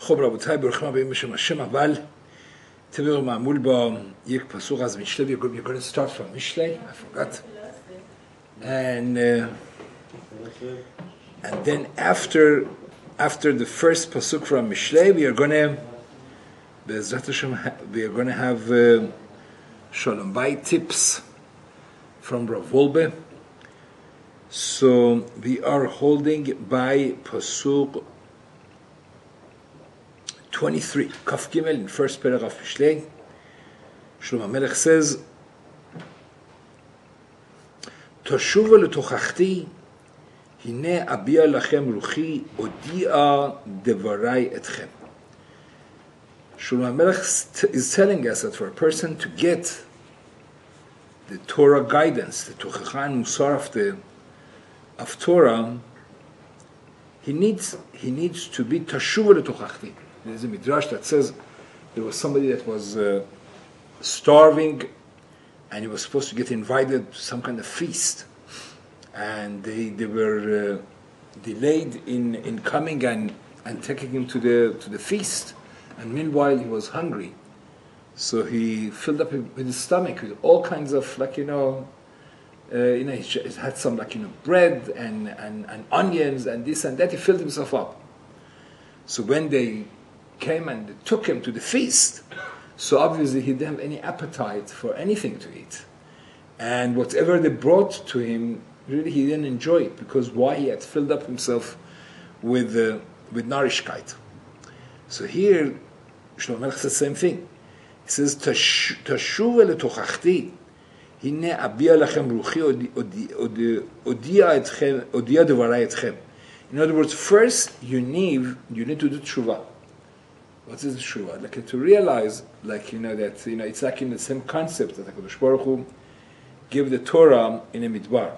خب ربطای برخنا به میشه ماشم اول طبق معمول با یک پاسخ از میشله you're going to start from Mishle. I forgot. And then after the first pasuk from Mishle, we are going to have Shalom Bayit tips from Rabbi. So we are holding by pasuk 23, Kaf Gimel, in first paragraph Mishle. Shlomo Melech says, Toshuva l'tochachti, hine abia lachem ruchi, odia devarai etchem. Shlomo Melech is telling us that for a person to get the Torah guidance, the Tochacha and Musar of Torah, he needs to be Toshuva l'tochachti. There's a midrash that says there was somebody that was starving and he was supposed to get invited to some kind of feast, and they were delayed in coming and taking him to the feast, and meanwhile he was hungry, so he filled up with his stomach with all kinds of he had some bread and onions and this and that. He filled himself up. So when they came and took him to the feast, so obviously he didn't have any appetite for anything to eat, and whatever they brought to him, really he didn't enjoy it, because why? He had filled up himself with nourishkeit. So here Shlomo Melech says the same thing. He says tashuva letochachti hine abia lachem ruchi odia devarai etchem. In other words, first you need to do tshuva. What is tshuva? To realize, that it's like in the same concept that HaKadosh Baruch Hu gave the Torah in a midbar.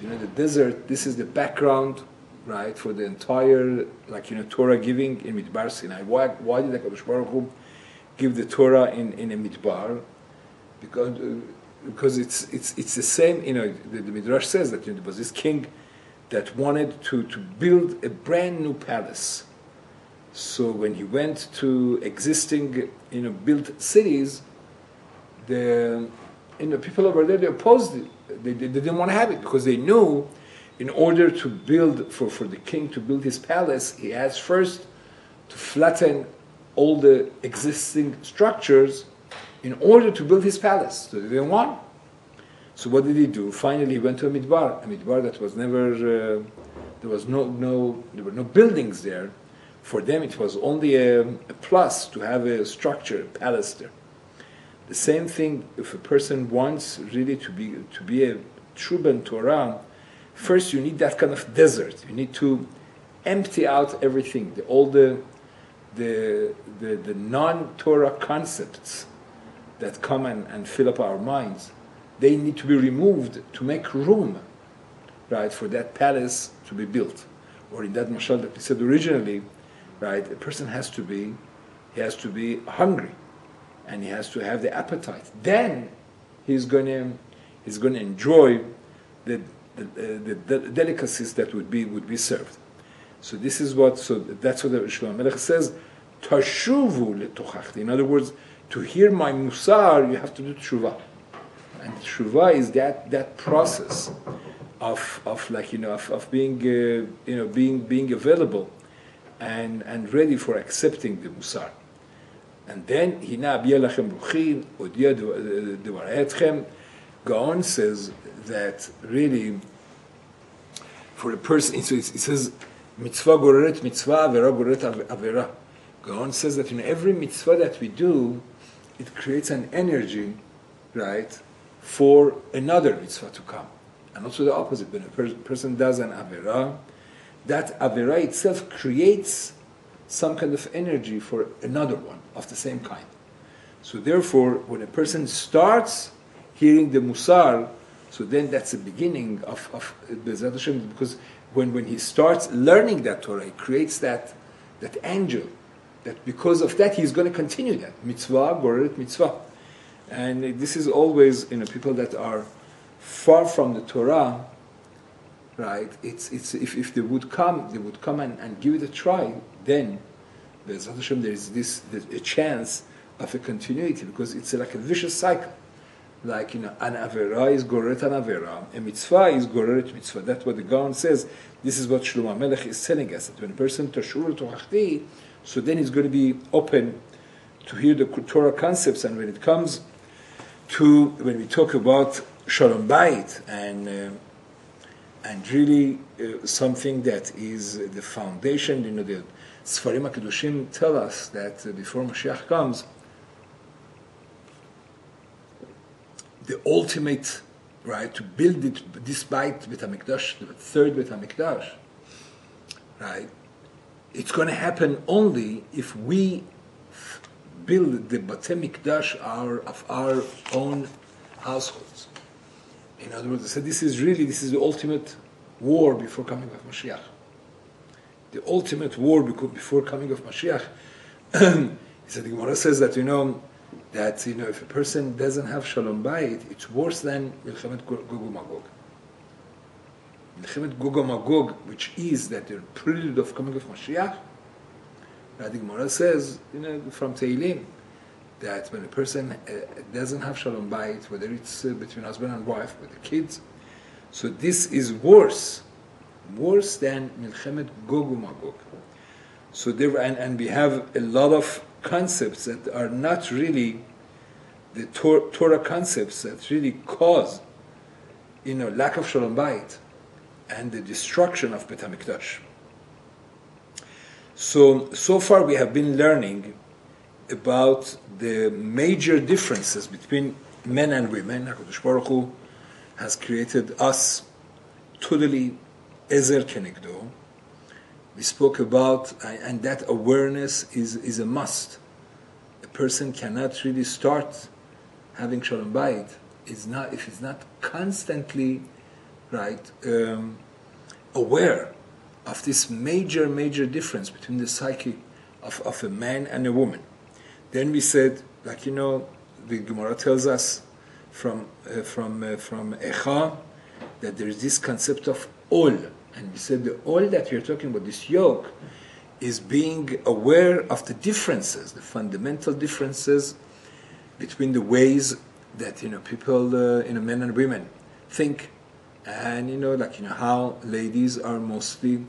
The desert. This is the background, right, for the entire Torah giving in midbar Sinai. Why did HaKadosh Baruch Hu give the Torah in a midbar? Because it's the same. The midrash says that there was this king that wanted to build a brand new palace. So when he went to existing, built cities, the people over there, they opposed it. They didn't want to have it, because they knew, in order to build for the king to build his palace, he has first to flatten all the existing structures in order to build his palace. So they didn't want. So what did he do? Finally, he went to a midbar that was never. There were no buildings there. For them, it was only a plus to have a structure, a palace there. The same thing, if a person wants really to be a true Ben Torah, first you need that kind of desert. You need to empty out everything, all the non-Torah concepts that come and fill up our minds. They need to be removed to make room, right, for that palace to be built. Or in that mashal that we said originally, right, a person has to be hungry, and he has to have the appetite. Then he's going to enjoy the delicacies that would be served. So this is that's what the Shlomo Melech says. Tashuvu letochachti. In other words, to hear my musar, you have to do tshuva, and tshuva is that process of being being available and ready for accepting the musar. And then hina abia lachem ruchi odia devarai etchem. Gaon says that really for a person, so it says mitzvah goreret mitzvah, avera goreret avera. Gaon says that in every mitzvah that we do, it creates an energy, right, for another mitzvah to come. And also the opposite. When a person does an avera, that avera itself creates some kind of energy for another one of the same kind. So therefore, when a person starts hearing the musar, so then that's the beginning of Bezrat Hashem, because when he starts learning that Torah, it creates that angel, that because of that he's going to continue that. Mitzvah, goreret mitzvah. And this is always, people that are far from the Torah, right? It's if they would come and give it a try, then Be'ezrat Hashem, there is a chance of a continuity, because it's like a vicious cycle. Like, an avera is goreret an avera, a mitzvah is goreret mitzvah. That's what the Gaon says. This is what Shlomo Melech is telling us, that when a person tashur tochachti, so then he's going to be open to hear the Torah concepts. And when it comes to, when we talk about Shalom Bayit, and really something that is the foundation, the Sfarim HaKadoshim tell us that before Mashiach comes, the ultimate, right, to build this Beit HaMikdash, the third Beit HaMikdash, right, it's going to happen only if we build the Beit HaMikdash of our own households. In other words, so this is the ultimate war before coming of Mashiach. The ultimate war before coming of Mashiach. The Gemara says that, if a person doesn't have Shalom Bayit, it's worse than Milchemet Gog uMagog. Milchemet Gog uMagog, which is that the prelude of coming of Mashiach. The Gemara says, from Tehillim, that when a person doesn't have Shalom Bayit, whether it's between husband and wife, with the kids, so this is worse than Milchemet Gog uMagog. So there, and we have a lot of concepts that are not really the Torah concepts that really cause, lack of Shalom Bayit and the destruction of Beit HaMikdash. So far we have been learning about the major differences between men and women. HaKadosh Baruch Hu has created us totally Ezer Kenegdo. We spoke about, and that awareness is a must. A person cannot really start having Shalom Bayit if he's not constantly, right, aware of this major difference between the psyche of a man and a woman. Then we said, the Gemara tells us from Echa that there is this concept of ol. And we said the ol that you're talking about, this yoke, is being aware of the differences, the fundamental differences between the ways that people, men and women think, and how ladies are mostly,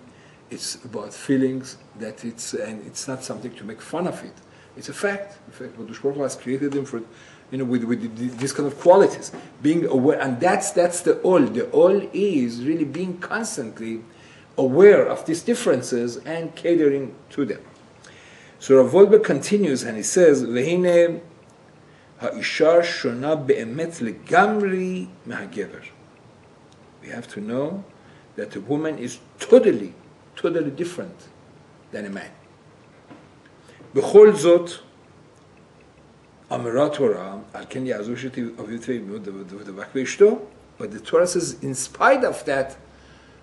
it's about feelings, and it's not something to make fun of it. It's a fact. In fact, Kadosh Baruch Hu has created them for, with these kind of qualities, being aware, and that's the ol. The ol is really being constantly aware of these differences and catering to them. So Rav Wolbe continues and he says, "Vehine ha'isha shona be'emet legamri mehagever." We have to know that a woman is totally different than a man. B'chol zot, Amara Torah, al ken ya'azu sheti avitei v'davak ve'ishto. But the Torah says, in spite of that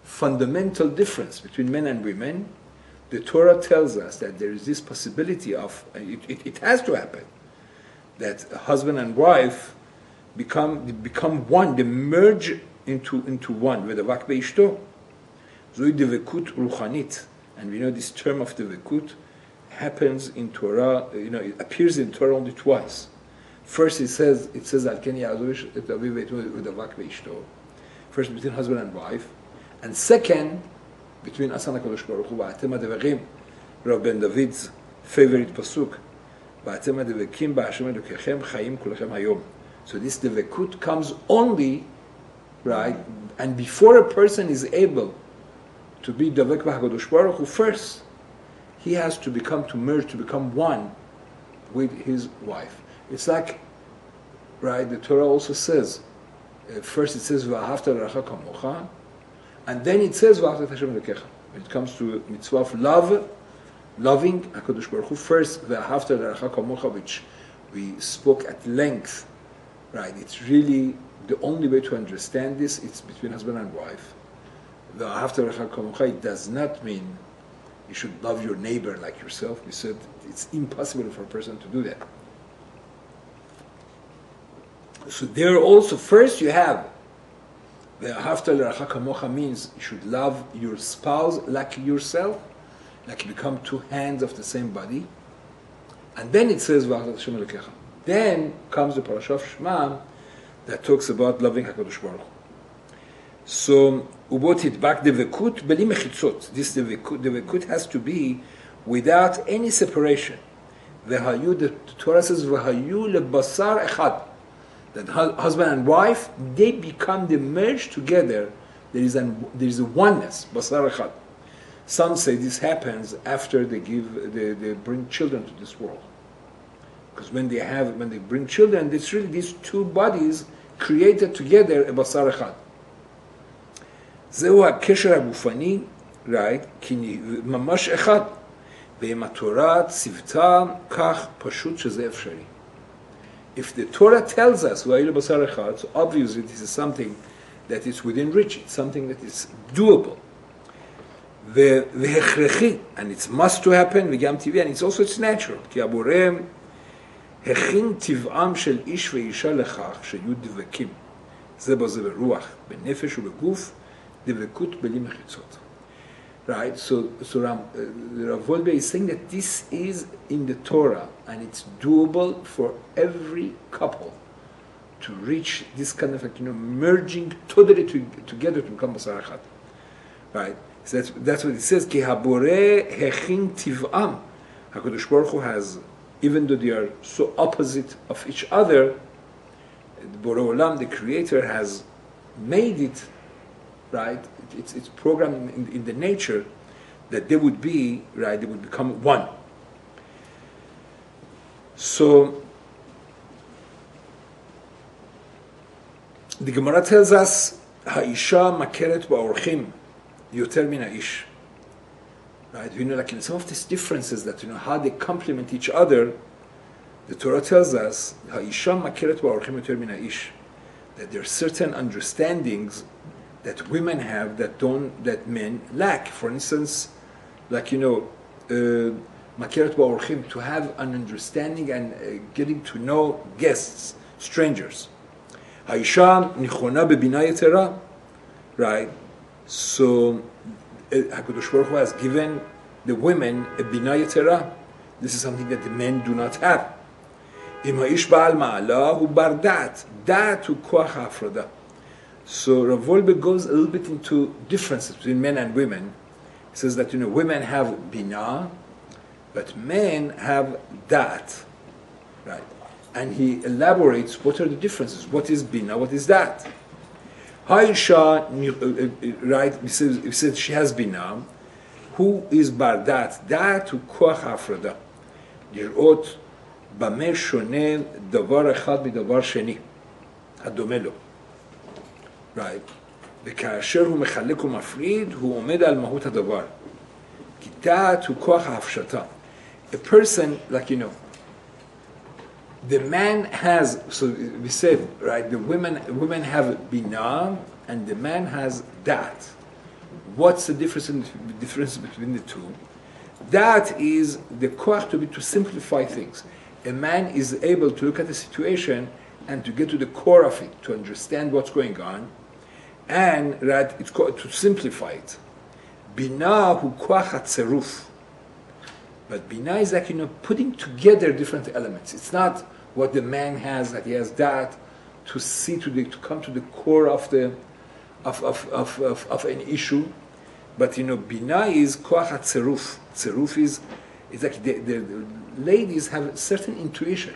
fundamental difference between men and women, the Torah tells us that there is this possibility of, it has to happen, that a husband and wife become one, they merge into one, v'davak ve'ishto. Zoi devekut ruchanit. And we know this term of devekut happens in Torah, it appears in Torah only twice. First it says Al ken ya'azu et aviv v'davak ve'ishto. First between husband and wife, and second between us and HaKadosh Baruch Hu. Va'atem ha'devakim, Rav Ben David's favorite pasuk. Va'atem ha'devakim ba'Hashem Elokechem chayim kulechem hayom. So this devekut comes only, right, and before a person is able to be davek b'HaKadosh Baruch Hu, first he has to merge, to become one with his wife. It's like, right, the Torah also says, first it says, V'ahavta l'recha kamocha, and then it says, V'ahavta et Hashem Elokecha. When it comes to mitzvah of loving HaKadosh Baruch Hu, first, V'ahavta l'recha kamocha, which we spoke at length, right, it's really, the only way to understand this, it's between husband and wife. V'ahavta l'recha kamocha, it does not mean you should love your neighbor like yourself. We said it's impossible for a person to do that. So there also, first you have the hafta l'racha kamocha, means you should love your spouse like yourself. like you become two hands of the same body. And then it says, V'achtat Hashem Elokecha. Then comes the parasha of Shema that talks about loving HaKadosh Baruch Hu. So, ubot hitbak devekut beli mechitzot. This devekut has to be without any separation. V'hayu, the Torah says, V'hayu lebasar echad. That husband and wife, they merge together. There is a oneness, basar echad. Some say this happens after they bring children to this world. Because when they bring children, it's really these two bodies created together a basar echad. זהו הקשר הגופני, right? כי ממש אחד. ואם התורה ציוותה כך פשוט שזה אפשרי. If the Torah tells us, והיו לבשר אחד, so obviously this is something that is within reach, it's something that is doable. והכרחי, and it's must to happen, וגם טבעי, and it's natural. כי הבורא הכין טבעם של איש ואישה לכך, שיהיו דבקים. זה בזה ברוח, בנפש ובגוף, דבקות בלי מחיצות. Right, so Rav is saying that this is in the Torah, and it's doable for every couple to reach this kind of merging totally together to become basar echad. Right, so that's what it says. Ki habore hechin tiv'am. HaKadosh Baruch Hu has, even though they are so opposite of each other, the Borei Olam, the Creator, has made it. Right, it's programmed in the nature that they would be, right, they would become one. So the Gemara tells us, "Ha'isha makeret ba'orchim yoter min ha'ish." Right, like in some of these differences that how they complement each other, the Torah tells us, "Ha'isha makeret ba'orchim yoter min ha'ish," that there are certain understandings that women have that men lack. For instance, like makeret ba'orchim, to have an understanding and getting to know guests, strangers. Ha'isha nichona bebina yetera, right? So HaKadosh Baruch Hu has given the women a bina yetera. This is something that the men do not have. Im ha'ish ba'al ma'ala hu bar da'at, da'at hu koach ha'afrada. So Rav Wolbe goes a little bit into differences between men and women. He says that women have bina, but men have da'at, right? And he elaborates what are the differences. What is bina? What is da'at? Ha'isha, right? He says she has bina. Who is bar da'at? Da'at hu koach ha'afrada. לראות במה שונה דבר אחד מדבר שני, הדומה לו. Right. וכאשר הוא מחלק ומפריד, הוא עומד על מהות הדבר. כי דעת הוא כוח ההפשטה. A person, like the man has, so we said, right, the women have bina, and the man has da'at. What's the difference between the two? Da'at is the koach to simplify things. A man is able to look at the situation and to get to the core of it, to understand what's going on, and right, it's to simplify it. Bina hu koach hatzeruf. But bina is like putting together different elements. It's not what the man has, that he has that to see to come to the core of the of an issue. But bina is koach hatzeruf. Tzeruf is like the ladies have a certain intuition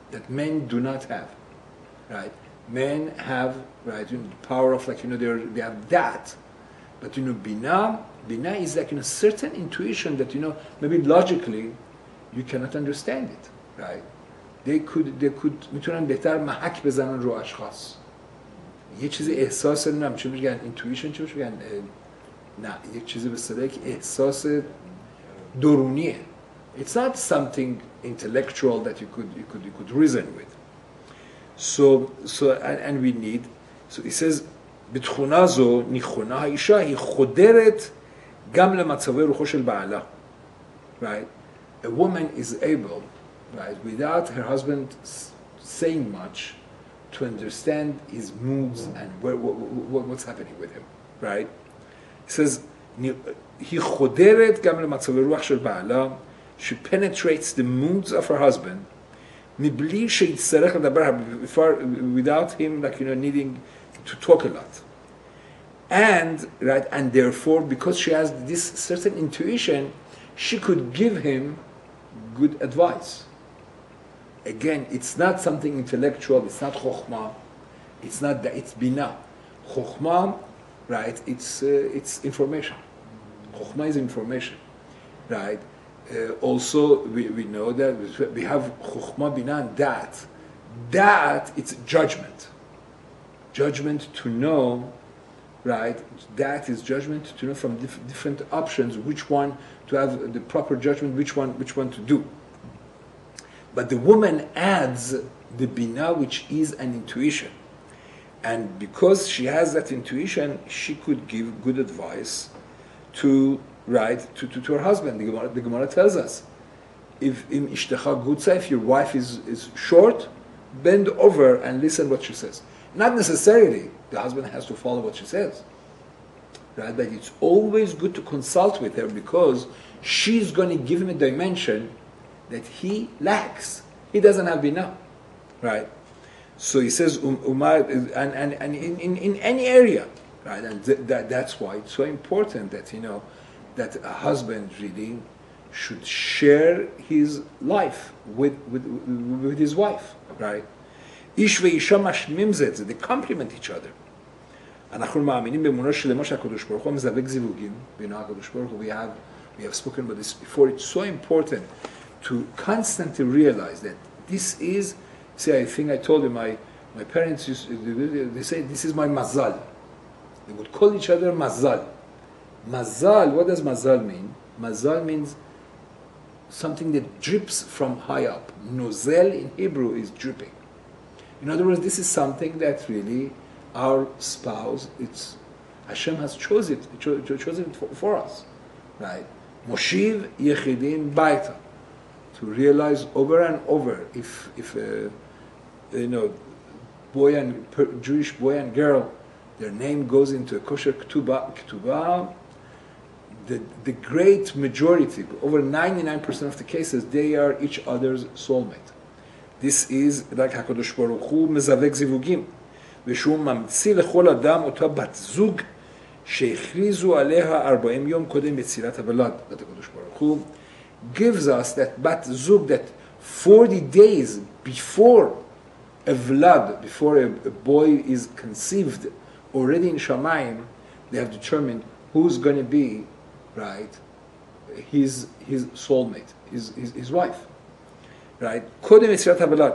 that men do not have, right? Men have, right, the power of they have that, but bina is like a certain intuition that maybe logically you cannot understand it, right? They could میتونن بهتر محک بزنن رو اشخاص. یه چیزی احساس نمیدونم چه میگن intuition چه میگن نه یک چیزی به اصطلاح که احساس درونیه. It's not something intellectual that you could reason with. So and we need. So he says, בתכונה זו נכונה האישה היא חודרת גם למצבי רוחו של בעלה. Right? A woman is able, right, without her husband saying much, to understand his moods and what's happening with him. Right? He says, היא חודרת גם למצבי רוח של בעלה, she penetrates the moods of her husband, מבלי שיצטרך לדבר, without him needing to talk a lot. And therefore, because she has this certain intuition, she could give him good advice. Again, it's not something intellectual, it's not chokhmah, it's not that, it's bina. Chokhmah, it's information. Chokhmah is information, right? Also, we know that we have chokhmah, bina, and dat. Dat, it's judgment. Judgment to know, right? That is judgment to know from different options which one to have the proper judgment, which one to do. But the woman adds the bina, which is an intuition. And because she has that intuition, she could give good advice to her husband. The Gemara tells us, if your wife is short, bend over and listen what she says. Not necessarily the husband has to follow what she says, right? But it's always good to consult with her because she's going to give him a dimension that he lacks. He doesn't have enough, right? So he says, and in any area, right? And that's why it's so important that that a husband really should share his life with his wife, right? איש ואישה משלימים זה, they complement each other. אנחנו מאמינים באמונה שלמה שהקדוש ברוך הוא מזווק זיווגים, הקדוש ברוך הוא, we have spoken about this before. It's so important to constantly realize that this is, I think I told you, my parents they say this is my mazal. They would call each other mazal. Mazal, what does mazal mean? Mazal means something that drips from high up. Nozel in Hebrew is dripping. In other words, this is something that really our spouse, Hashem has chosen it for us, right? Moshiv Yechidim Baita, to realize over and over if Jewish boy and girl, their name goes into a kosher ketubah, the great majority, over 99% of the cases, they are each other's soulmate. This is like HaKadosh Baruch Hu מזווק זיווגים, ושהוא ממציא לכל אדם אותה בת זוג שהכריזו עליה 40 יום קודם יצירת הוולד. That HaKadosh Baruch Hu gives us that בת זוג, that 40 days before a vlad, before a boy is conceived, already in Shamayim, they have determined who's going to be, right, his soulmate, his wife. Right? קודם יצירת הוולד.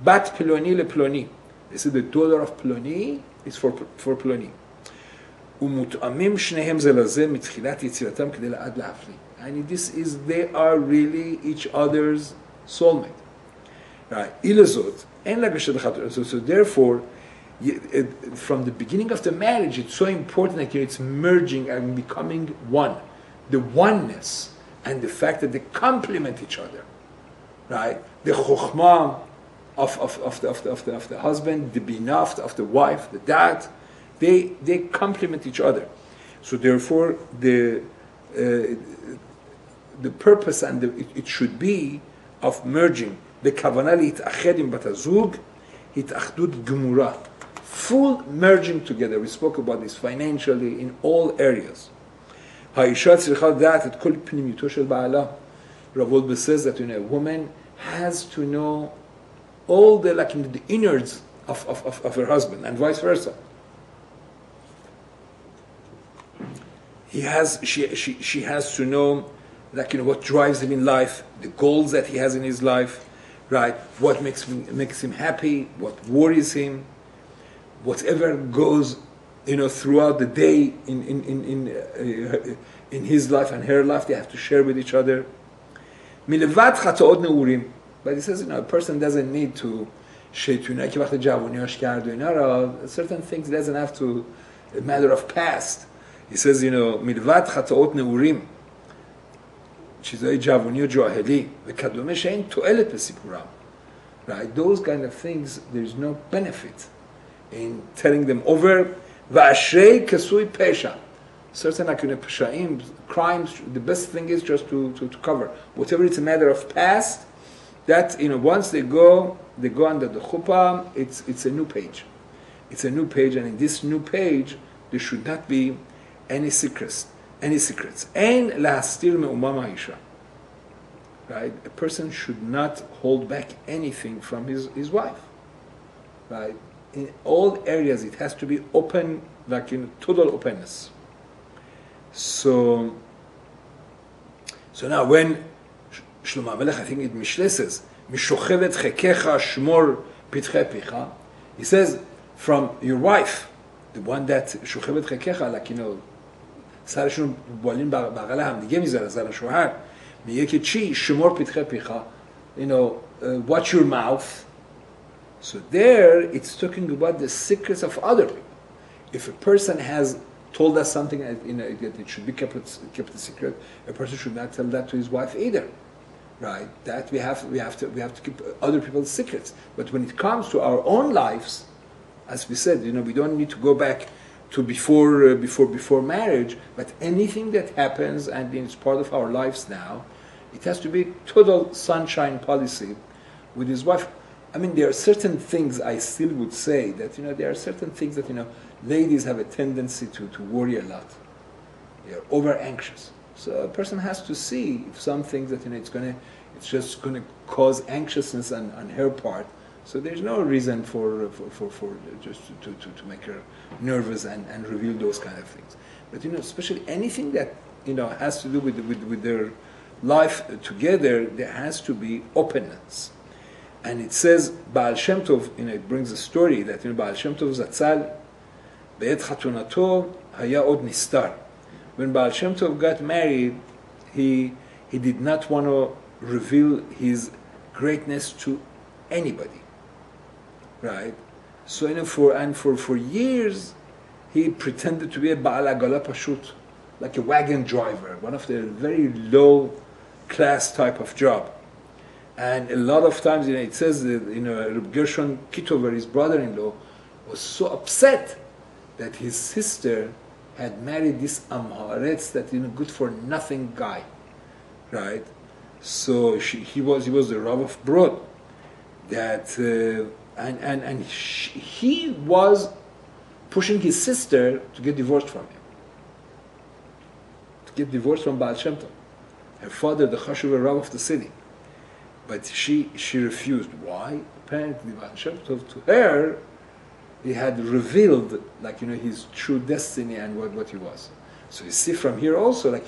בת פלוני לפלוני. This is the daughter of פלוני, is for פלוני. ומותאמים שניהם זה לזה מתחילת יצירתם כדי לעד להפליא. And this is, they are really each other's soulmate. Right? אילה זאת, אין לגשת לחתונה. So therefore, from the beginning of the marriage, it's so important that it's merging and becoming one. The oneness and the fact that they complement each other. Right, the chokhmah of the husband, the binah of the wife, the dad, they complement each other. So therefore, the purpose and it should be of merging the kavanah להתאחד עם בת הזוג, התאחדות גמורה, full merging together. We spoke about this financially in all areas. האישה צריכה לדעת את כל פנימיותו של בעלה. Rav Wolbe says that a woman has to know all the the innards of her husband and vice versa. She has to know what drives him in life, the goals that he has in his life, right? What makes him happy, what worries him, whatever goes throughout the day in his life and her life, they have to share with each other. מלבד חטאות נעורים. But he says, a person doesn't need to שתונה כי וقت جوانیاش کرد و اینا را, certain things doesn't have to, a matter of past. He says, מלבד חטאות נעורים, צ'יזוי جوانی و جاهلی, וכדומה שאין תועלת בסיפורם. Right? Those kind of things, there's no benefit in telling them over, ואשרי כסוי פשע. certain like psha'im, crimes. The best thing is just to cover whatever. It's a matter of past. That once they go under the chuppah. It's a new page. It's a new page, and in this new page there should not be any secrets. Ein lahastir me'uma ma'isha. Right? A person should not hold back anything from his wife. Right? In all areas, it has to be open, like in total openness. So now when Shlomo HaMelech, I think it Mishle says, Mishochevet chekecha shmor pitche picha, he says, from your wife, the one that shochevet chekecha, like سرشون بالین بغل هم دیگه میذاره زن شوهر میگه که چی شمار پیتخه پیخا watch your mouth. So there it's talking about the secrets of other people. If a person has told us something that it should be kept a secret, a person should not tell that to his wife either, right? That we have to keep other people's secrets. But when it comes to our own lives, as we said, we don't need to go back to before marriage, but anything that happens and it's part of our lives now, it has to be total sunshine policy with his wife. I mean, there are certain things I still would say that there are certain things that ladies have a tendency to worry a lot. They're over anxious. So a person has to see if some things that it's just gonna cause anxiousness on her part. So there's no reason for just to make her nervous and reveal those kind of things. But especially anything that has to do with their life together, there has to be openness. And it says Baal Shem Tov, it brings a story that Baal Shem Tov Zatzal be'et chatunato haya od nistar. When Baal Shem Tov got married, he did not want to reveal his greatness to anybody. Right, so for years he pretended to be a Baal Agala Pashut, like a wagon driver, one of the very low class type of job. And a lot of times, it says that Reb Gershon Kitover, his brother-in-law, was so upset that his sister had married this Amharetz, that good for nothing guy, right? So he was the Rav of Brod, that. And he was pushing his sister to get divorced from him. To get divorced from Baal Shem Tov. Her father, the Chashuv Rav of the city. But she refused. Why? Apparently Baal Shem Tov, to her, he had revealed his true destiny and what he was. So you see from here also that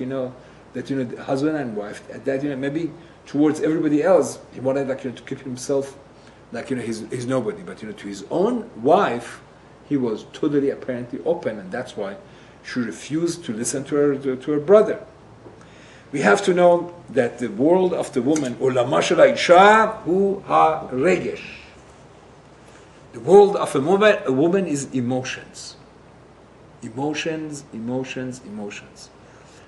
husband and wife, that maybe towards everybody else, he wanted to keep himself he's nobody, but to his own wife, he was totally apparently open, and that's why she refused to listen to her brother. We have to know that the world of the woman, Olama shel ha'isha hu ha'regesh. The world of a woman is emotions. Emotions.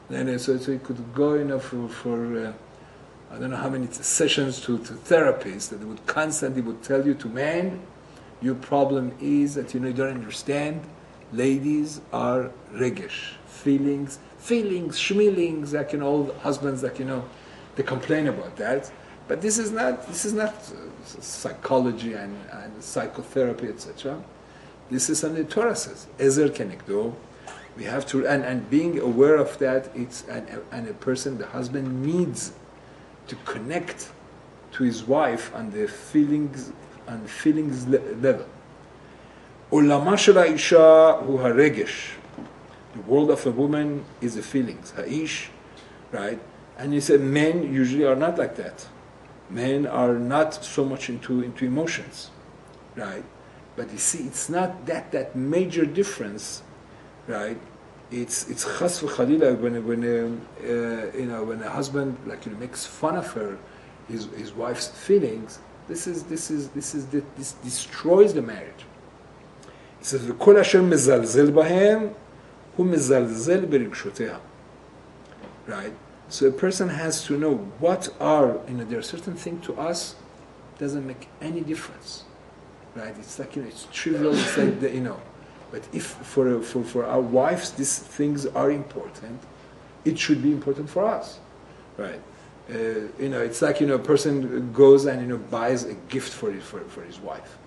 And so it could go, for I don't know how many sessions to therapists that would constantly tell you to man, your problem is that you don't understand. Ladies are regesh, feelings, schmeelings, all husbands they complain about that. But this is not psychology and psychotherapy, etc. This is something the Torah says. Ezer kenegdo. We have to and being aware of that. It's and a person, the husband needs to connect to his wife on the feelings level. Olama shel ha'isha hu ha'regesh. The world of a woman is the feelings. Ha'ish, right? And you said men usually are not like that. Men are not so much into emotions, right? But you see, it's not that major difference, right? It's chas v'chalila when a husband makes fun of his wife's feelings. This destroys the marriage. It says v'kol asher mezalzel bahem hu mezalzel beregshoteh. Right. So a person has to know what are there are certain things to us doesn't make any difference. Right. It's it's trivial. It's like But if for our wives these things are important, it should be important for us, right? It's like a person goes and buys a gift for his wife.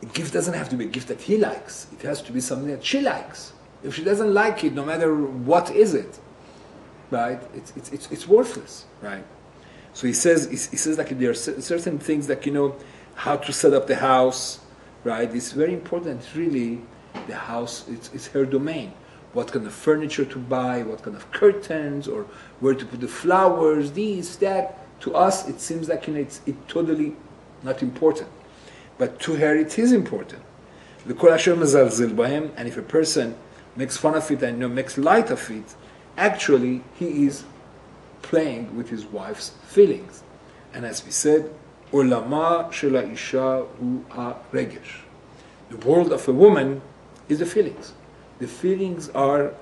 A gift doesn't have to be a gift that he likes. It has to be something that she likes. If she doesn't like it, no matter what is it, right? It's worthless, right? So he says like there are certain things like how to set up the house, right? It's very important. Really, the house it's her domain. What kind of furniture to buy, what kind of curtains, or where to put the flowers, this, that. To us, it seems like it's totally not important. But to her, it is important. And if a person makes fun of it and makes light of it, actually, he is playing with his wife's feelings. And as we said, Olama shel ha'isha hu ha'regesh. The world of a woman is the feelings. The feelings are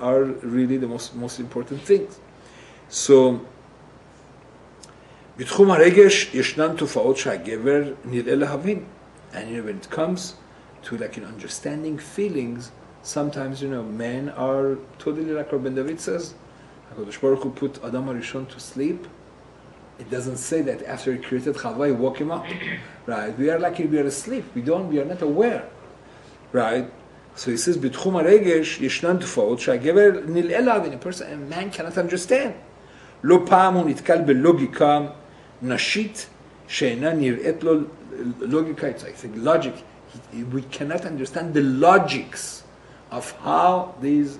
really the most important things. So, בתחום הרגש ישנן תופעות שהגבר נראה להבין. And when it comes to understanding feelings, sometimes men are totally like Rabbi David says, HaKadosh Baruch Hu put Adam HaRishon to sleep. It doesn't say that after he created Chava, he woke him up. Right? We are asleep. We are not aware. Right? So he says, בתחום הרגש ישנן תופעות שהגבר נראה להבין. A man cannot understand. לא פעם הוא נתקל בלוגיקה נשית שאינה נראית לו לוגיקה. It's like logic. We cannot understand the logics of how these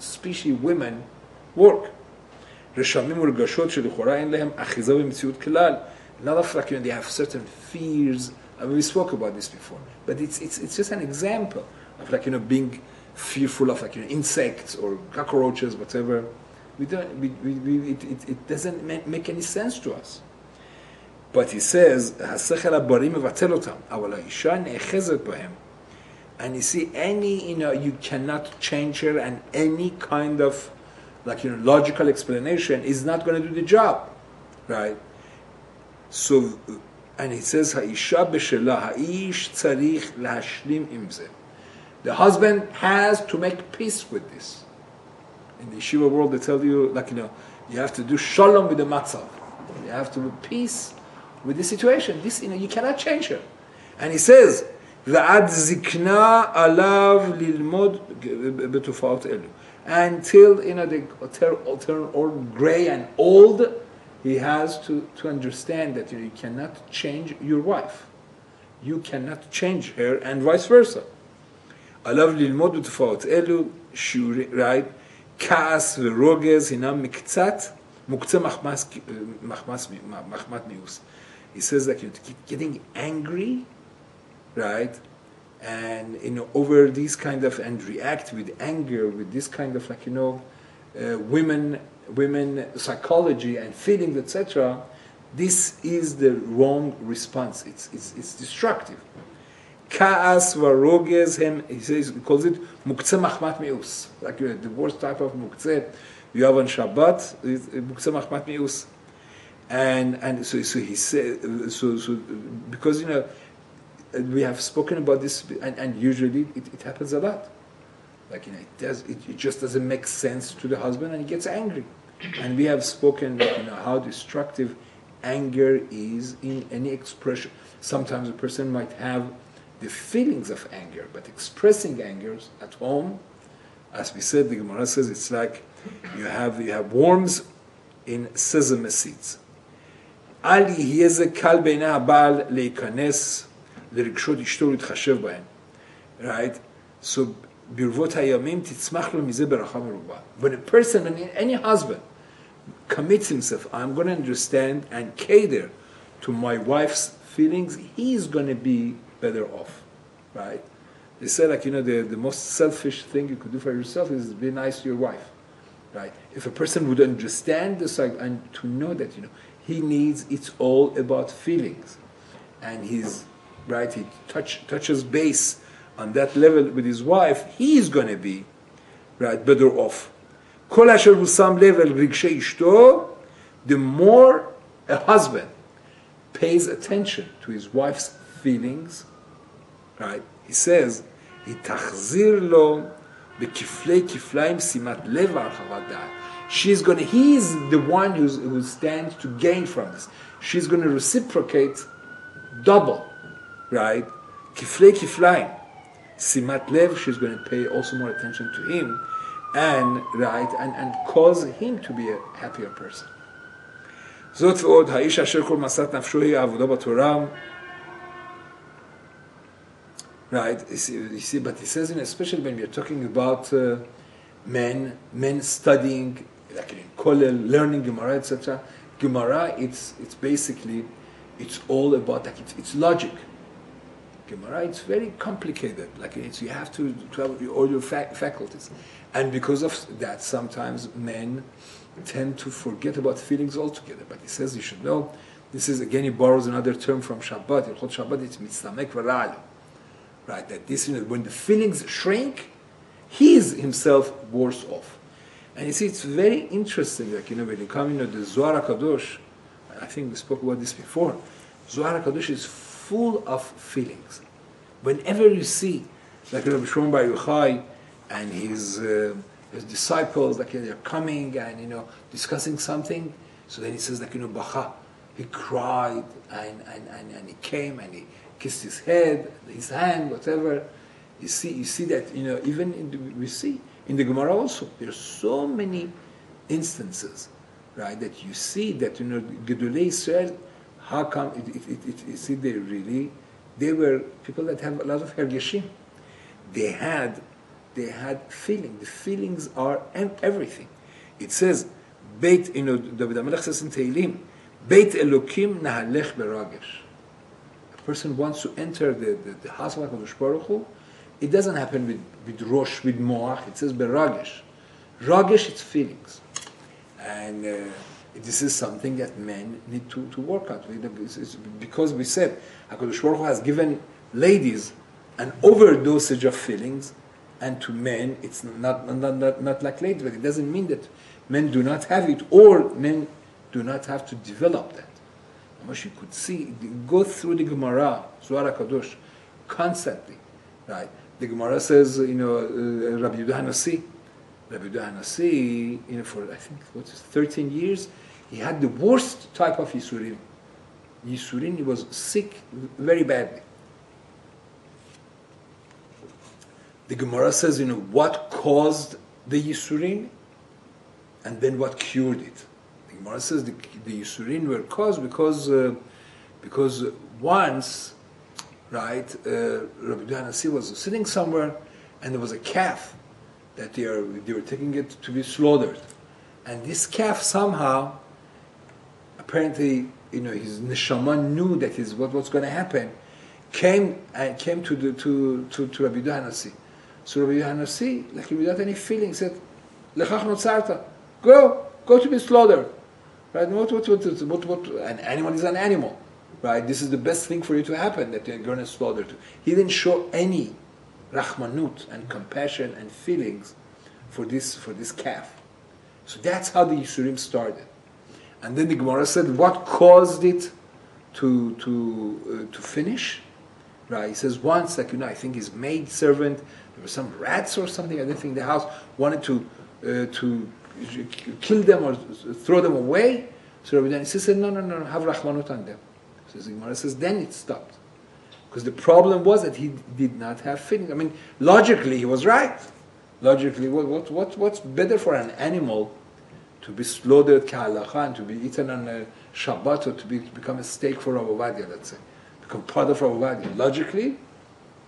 species women work. רשמים ורגשות שלכאורה אין להם אחיזה במציאות כלל. A lot of they have certain fears. We spoke about this before, but it's just an example of being fearful of insects or cockroaches, whatever. It doesn't make any sense to us. But he says, "Hasechel habarim mevatel otam, aval ha'isha ne'echezet b'hem." And you see, you cannot change her, and any kind of logical explanation is not going to do the job, right? So, and he says, "Ha'isha b'shela, ha'ish tzarich lahashlim im zeh." The husband has to make peace with this. In the yeshiva world, they tell you, you have to do shalom with the matzav. You have to do peace with the situation. This, you cannot change her. And he says, "V'ad zikna alav lilmod betufa'ot elu." Until they turn old, gray and old, he has to understand that you cannot change your wife. You cannot change her, and vice versa. Alav lilmod betufa'ot elu, right? Kaas v'rogez hinam miktzat muktzeh machmat mius. He says that you keep getting angry, right? And over these kind of, and react with anger, with this kind of women psychology and feelings, etc. This is the wrong response. It's destructive. Kaas v'rogez hem, he calls it muktzeh machmat mius, the worst type of muktzeh you have on Shabbat is muktzeh machmat mius. And so he said, so because we have spoken about this, and usually it happens a lot. It just doesn't make sense to the husband, and he gets angry. And we have spoken how destructive anger is in any expression. Sometimes a person might have the feelings of anger, but expressing anger at home, as we said, the Gemara says it's like you have worms in sesame seeds. Right? So, when a person, any husband, commits himself, I'm going to understand and cater to my wife's feelings, he's going to be better off, right? They say the most selfish thing you could do for yourself is be nice to your wife, right? If a person would understand this and to know that he needs, it's all about feelings, and he's right. He touches base on that level with his wife. He's going to be right better off. Kol asher hu sam level rigshei ishto, the more a husband pays attention to his wife's feelings, right? He says, "Itachzir lo bekiflei kiflaim simat lev al chavad da'at." He is the one who stands to gain from this. She's going to reciprocate double, right? Kiflei kiflaim. Simat lev, she's going to pay also more attention to him, and cause him to be a happier person. זאת ועוד, האיש אשר כל מסת נפשו היא העבודה בתורה. Right, you see, but he says, especially when we're talking about men studying, like in Kollel, learning Gemara, etc. Gemara, it's basically, it's all about, like it's logic. Gemara, it's very complicated. Like you have to have all your faculties, and because of that, sometimes men tend to forget about feelings altogether. But he says you should know. This is again, he borrows another term from Shabbat. In Shabbat, it's mitzamek v'ra'al. Right, that this, when the feelings shrink, he is himself worse off. And you see, it's very interesting. Like when you come, the Zohar HaKadosh. I think we spoke about this before. Zohar HaKadosh is full of feelings. Whenever you see, like Rabbi Shalom Bayit and his disciples, like they're coming and discussing something, so then he says, like Bacha, he cried and he came and he kissed his head, his hand, whatever. You see that even we see in the Gemara also. There's so many instances, right, that you see that Gedolei Israel. How come you see they were people that have a lot of hergeshim. They had feeling. The feelings are everything. It says, Beit, David HaMelech says in Tehillim, Beit Elokim nahalech beragesh. A person wants to enter the house of HaKadosh Baruch Hu. It doesn't happen with Rosh, with Moach. It says beragesh. Ragesh, it's feelings. And this is something that men need to work out. It's because we said HaKadosh Baruch Hu has given ladies an overdosage of feelings, and to men it's not like ladies. But it doesn't mean that men do not have it, or men do not have to develop that. As you could see, go through the Gemara, Zohar HaKadosh, constantly, right? The Gemara says, Rabbi Yehuda HaNasi. Rabbi Yehuda HaNasi, for I think 13 years, he had the worst type of Yisurin. Yisurin, he was sick very badly. The Gemara says, what caused the Yisurin, and then what cured it. The Gemara says the Yisurin were caused because once, right, Rabbi Yehuda HaNasi was sitting somewhere, and there was a calf that they were taking it to be slaughtered, and this calf somehow, apparently, his neshama knew that what's going to happen, came to Rabbi Yehuda HaNasi. So Rabbi Yehuda HaNasi, like without any feeling, said, "Lechach notzarta, go to be slaughtered." Right? What? An animal is an animal, right? This is the best thing for you to happen, that you're going to slaughter. He didn't show any rachmanut and compassion and feelings for this calf. So that's how the Yisurim started. And then the Gemara said, what caused it to finish? Right? He says once, I think his maid servant, there were some rats or something, I don't think the house wanted to kill them or throw them away. So Rabbi Yehuda said, no, have rachmanut on them. So the Gemara says, then it stopped. Because the problem was that he did not have feelings. I mean, logically, he was right. Logically, what's better for an animal to be slaughtered k'halacha and to be eaten on a Shabbat, or to become a steak for Rav Ovadia, let's say, become part of Rav Ovadia? Logically,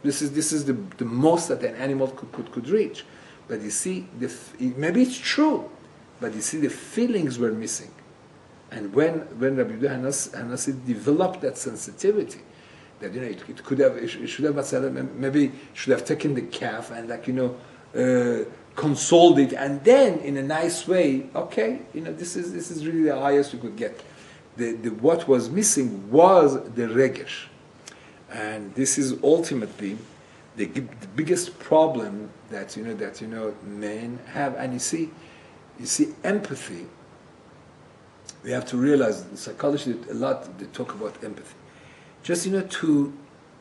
this is the most that an animal could reach. But you see, maybe it's true, but you see the feelings were missing. And when Rabbi Yehuda HaNasi developed that sensitivity, that it should have maybe should have taken the calf and consoled it, and then in a nice way, okay, this is really the highest you could get. The what was missing was the regesh, and this is ultimately the biggest problem that men have. And you see empathy. We have to realize, the psychology a lot, they talk about empathy. Just to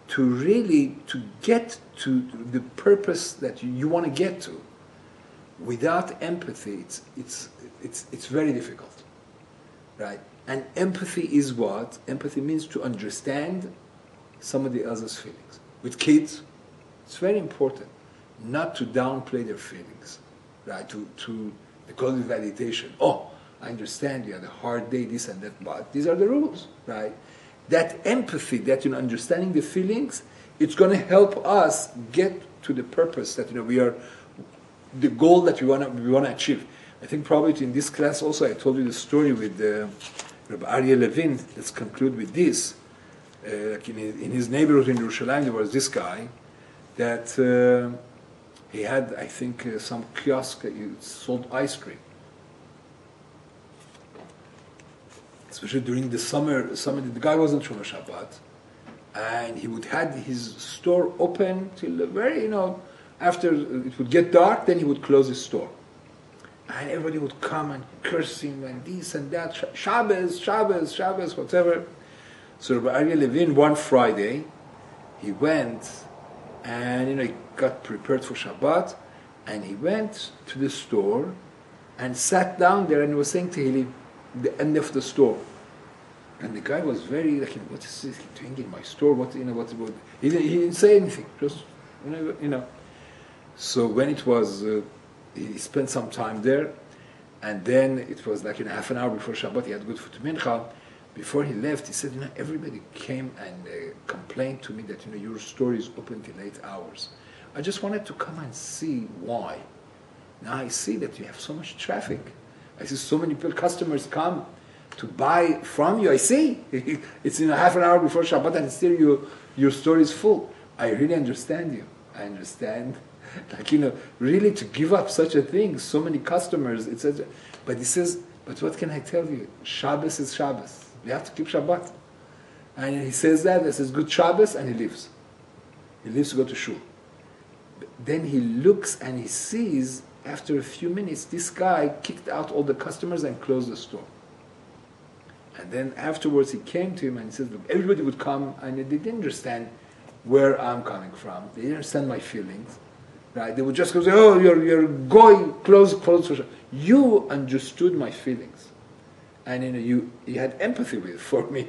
to really to get to the purpose that you want to get to. Without empathy, it's very difficult, right? And empathy is what? Empathy means to understand somebody else's feelings. With kids, it's very important not to downplay their feelings, right? They call it validation. Oh, I understand you had a hard day, this and that, but these are the rules, right? That empathy, that understanding the feelings, it's going to help us get to the purpose that we are, the goal that we want to achieve. I think probably in this class also I told you the story with Rabbi Levin. Let's conclude with this. Like in his neighborhood in Yerushalayim, there was this guy that he had, I think, some kiosk that sold ice cream. Especially during the summer, the guy wasn't Shomer Shabbat, and he would have his store open till very, after it would get dark, then he would close his store. And everybody would come and curse him and this and that, Shabbos, whatever. So Rabbi Levin, one Friday, he went and he got prepared for Shabbat, and he went to the store and sat down there and he was saying Tehillim, the end of the store. And the guy was very like, what is this doing in my store? He didn't say anything, just So when it was, he spent some time there, and then it was like half an hour before Shabbat, he had good food to Mincha. Before he left, he said, everybody came and complained to me that, your store is open till 8 hours. I just wanted to come and see why. Now I see that you have so much traffic. I see so many customers come to buy from you. I see. It's half an hour before Shabbat and still your store is full. I really understand you. I understand. Really to give up such a thing, so many customers, etc. But he says, but what can I tell you? Shabbos is Shabbos. We have to keep Shabbat. And he says that, he says, good Shabbos, and he leaves. He leaves to go to shul. Then he looks and he sees, after a few minutes, this guy kicked out all the customers and closed the store. And then afterwards he came to him and he said, look, everybody would come and they didn't understand where I'm coming from. They didn't understand my feelings. Right? They would just go say, oh, you're going, close for Shabbat. You understood my feelings. And you had empathy for me.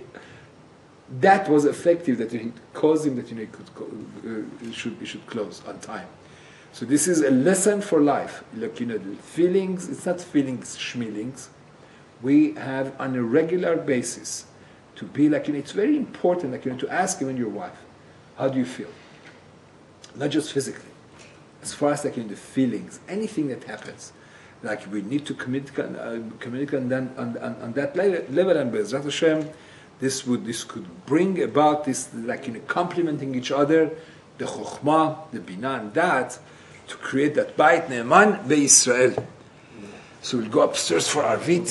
That was effective, that it caused him that he should close on time. So this is a lesson for life. Look, the feelings, it's not feelings, schmeelings. We have on a regular basis to be like, it's very important, to ask even your wife, how do you feel? Not just physically. As far as the feelings, anything that happens, like we need to communicate on that level, and Be'ezrat Hashem, this could bring about this, complementing each other, the chokhmah, the binah, and that, to create that Bayit Ne'eman Be'Yisrael. So we'll go upstairs for Arvit.